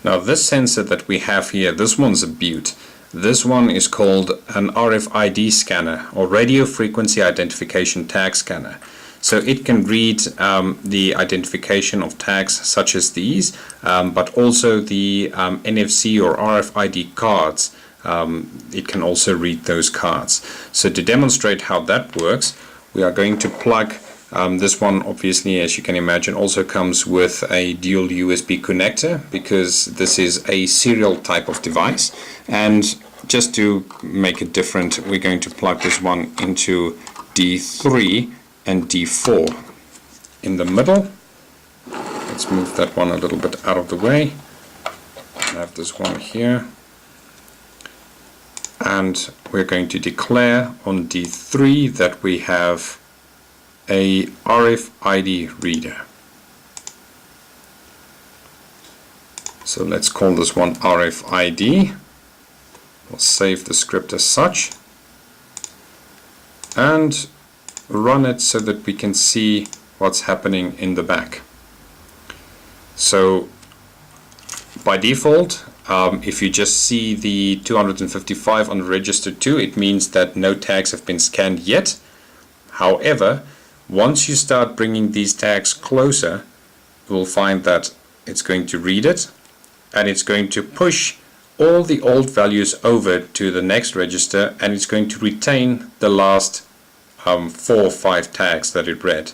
Now this sensor that we have here, this one's a beaut. This one is called an RFID scanner, or radio frequency identification tag scanner. So it can read the identification of tags such as these, but also the NFC or RFID cards. It can also read those cards. So to demonstrate how that works, we are going to plug this one. Obviously, as you can imagine, also comes with a dual USB connector, because this is a serial type of device. And just to make it different, we're going to plug this one into D3 and D4 in the middle. Let's move that one a little bit out of the way. I have this one here. And we're going to declare on D3 that we have a RFID reader. So let's call this one RFID. We'll save the script as such and run it so that we can see what's happening in the back. So by default, if you just see the 255 on register 2, it means that no tags have been scanned yet. However, once you start bringing these tags closer, you'll find that it's going to read it, and it's going to push all the old values over to the next register, and it's going to retain the last 4 or 5 tags that it read.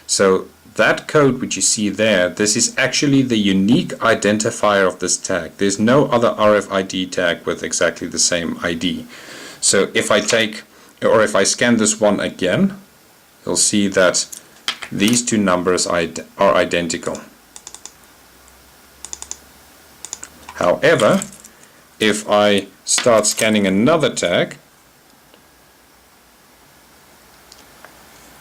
So that code which you see there, this is actually the unique identifier of this tag. There's no other RFID tag with exactly the same ID. So if I take, or if I scan this one again, you'll see that these two numbers are identical. However, if I start scanning another tag,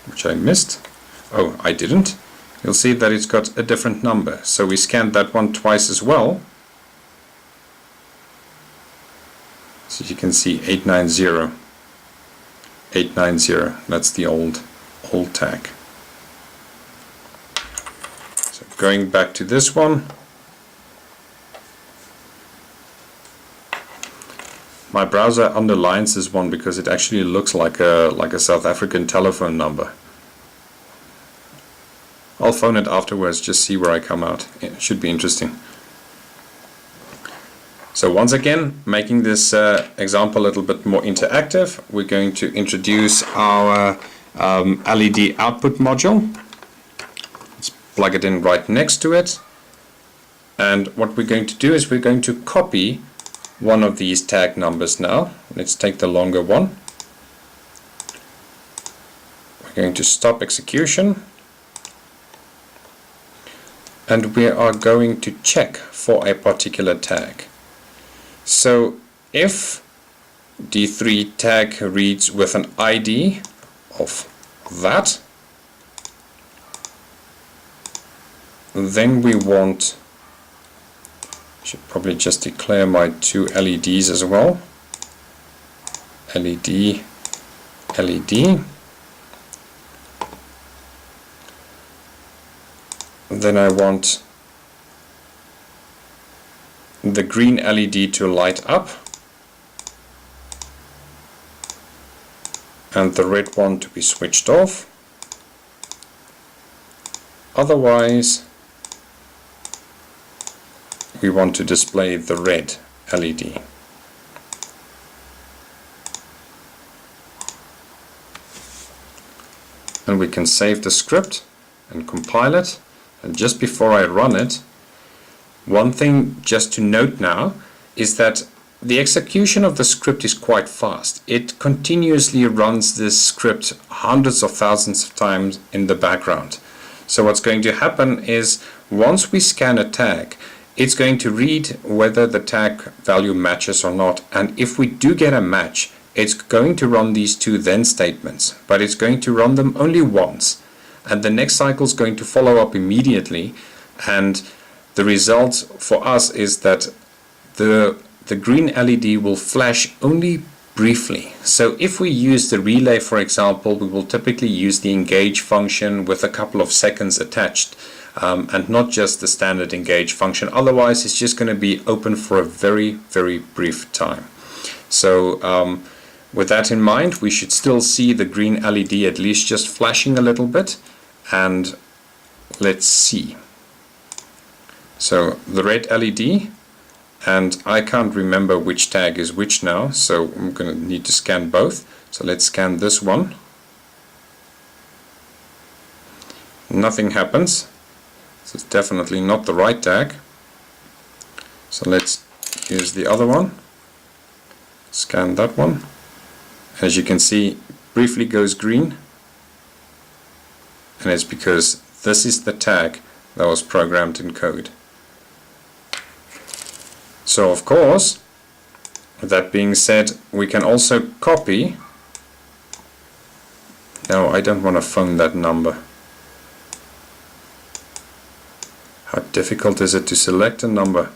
which I missed, oh, I didn't, you'll see that it's got a different number. So we scanned that one twice as well. So you can see 890. 890, that's the old tag. So going back to this one, my browser underlines this one because it actually looks like a South African telephone number. I'll phone it afterwards, just see where I come out. It should be interesting. So once again, making this example a little bit more interactive, we're going to introduce our LED output module. Let's plug it in right next to it. And what we're going to do is we're going to copy one of these tag numbers now. Let's take the longer one. We're going to stop execution. And we are going to check for a particular tag. So if D3 tag reads with an ID of that, then we want, should probably just declare my 2 LEDs as well. LED, LED. Then I want the green LED to light up and the red one to be switched off. Otherwise, we want to display the red LED. And we can save the script and compile it. And just before I run it, one thing just to note now is that the execution of the script is quite fast. It continuously runs this script hundreds of thousands of times in the background. So what's going to happen is once we scan a tag, it's going to read whether the tag value matches or not. And if we do get a match, it's going to run these 2 then statements, but it's going to run them only once. And the next cycle is going to follow up immediately, and the result for us is that the green LED will flash only briefly. So if we use the relay, for example, we will typically use the engage function with a couple of seconds attached. and not just the standard engage function. Otherwise it's just going to be open for a very, very brief time. So with that in mind, we should still see the green LED at least just flashing a little bit, and let's see. So the red LED, and I can't remember which tag is which now, so I'm going to need to scan both. So let's scan this one. Nothing happens, so it's definitely not the right tag. So let's use the other one, scan that one. As you can see, briefly goes green, and it's because this is the tag that was programmed in code. So of course, with that being said, we can also copy. No, I don't want to phone that number. How difficult is it to select a number?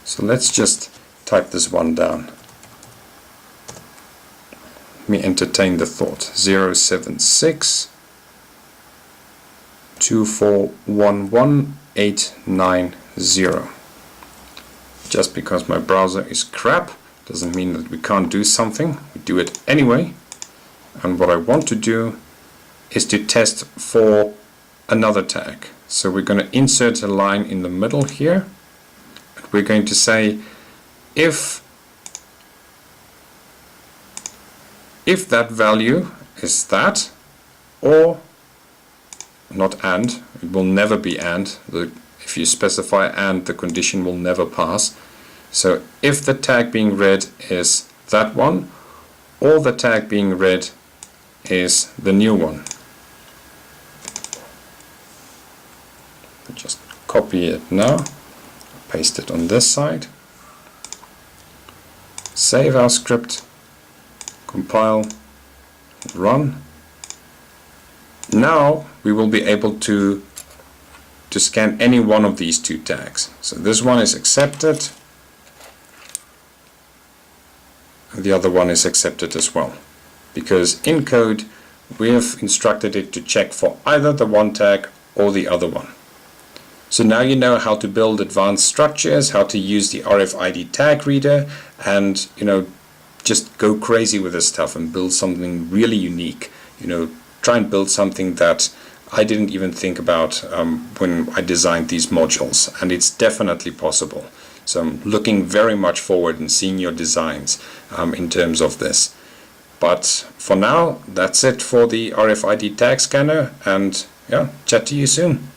So let's just type this one down. Let me entertain the thought. 076 2411 890. Just because my browser is crap doesn't mean that we can't do something. We do it anyway. And what I want to do is to test for another tag. So we're going to insert a line in the middle here. And we're going to say if that value is that, or not and, it will never be and. If you specify and, the condition will never pass. So if the tag being read is that one, or the tag being read is the new one. Just copy it now, paste it on this side, save our script, compile, run. Now we will be able to scan any one of these two tags. So this one is accepted, and the other one is accepted as well, because in code we have instructed it to check for either the one tag or the other one. So now you know how to build advanced structures, how to use the RFID tag reader, and just go crazy with this stuff and build something really unique. Try and build something that I didn't even think about when I designed these modules, and it's definitely possible. So I'm looking very much forward and seeing your designs in terms of this. But for now, that's it for the RFID tag scanner, and yeah, chat to you soon.